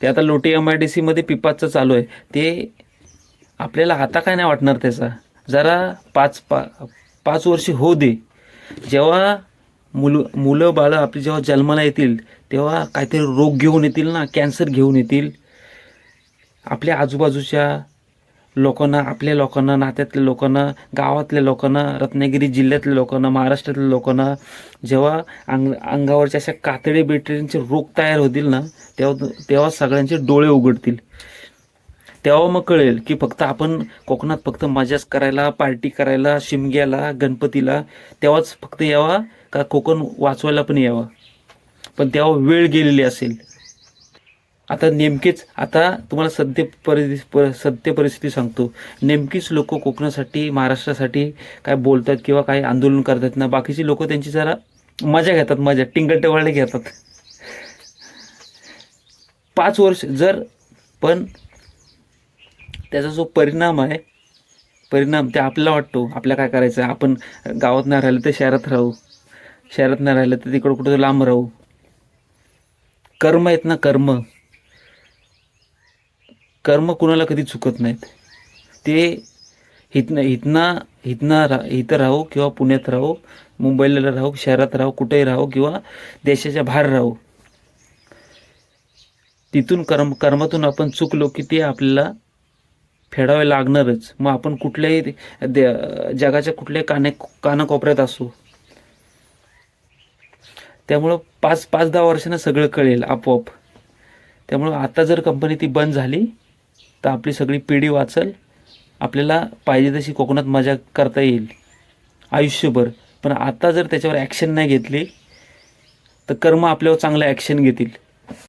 ते आता लोटे MIDC मध्ये पिपाचं चालू आहे. ते आपल्याला आता काय नाही वाटणार त्याचा. जरा 5 वर्ष होऊ दे. जेव्हा मुलं बाळं आपली जेव्हा जन्माला येतील तेव्हा काहीतरी रोग घेऊन येतील ना, कॅन्सर घेऊन येतील. आपल्या आजूबाजूच्या लोकांना, आपल्या लोकांना, नात्यातल्या लोकांना, गावातल्या लोकांना, रत्नागिरी जिल्ह्यातल्या लोकांना, महाराष्ट्रातल्या लोकांना जेव्हा अंगावरच्या अशा कातडे बेटऱ्यांचे रोग तयार होतील ना, तेव्हा सगळ्यांचे डोळे उघडतील. तेव्हा मग कळेल की फक्त आपण कोकणात फक्त मजाच करायला, पार्टी करायला, शिमग्याला, गणपतीला तेव्हाच फक्त यावा का कोकण वाचवायला पण यावा. पण तेव्हा वेळ गेलेली असेल. आता नेमकेच आता तुम्हाला सत्य परिस्थिती सांगतो. नेमकीच लोक कोकणासाठी, महाराष्ट्रासाठी काय बोलतात किंवा काय आंदोलन करतात ना, बाकीची लोक त्यांची जरा मजा घेतात, मजा टिंगल घेतात. 5 वर्ष जर, पण त्याचा जो परिणाम आहे, परिणाम ते आपल्याला वाटतो. आपल्याला काय करायचं आहे, आपण गावात नाही राहिलं तर शहरात राहू, शहरात नाही राहिलं तर तिकडं कुठं लांब राहू. कर्म आहेत ना, कर्म. कर्म कुणाला कधी चुकत नाहीत. ते इथं राहू किंवा पुण्यात राहू, मुंबईला राहू, शहरात राहू, कुठेही राहू किंवा देशाच्या बाहेर राहू, तिथून कर्मातून आपण चुकलो की ते आपल्याला फेडावे लागणारच. मग आपण कुठल्याही जगाच्या कुठल्याही कानाकोपऱ्यात असू. त्यामुळं 5-10 वर्षांना सगळं कळेल आपोआप. त्यामुळं आता जर कंपनी ती बंद झाली तर आपली सगळी पिढी वाचल. आपल्याला पाहिजे तशी कोकणात मजा करता येईल आयुष्यभर. पण आता जर त्याच्यावर ॲक्शन नाही घेतली तर कर्म आपल्यावर चांगलं ॲक्शन घेतील.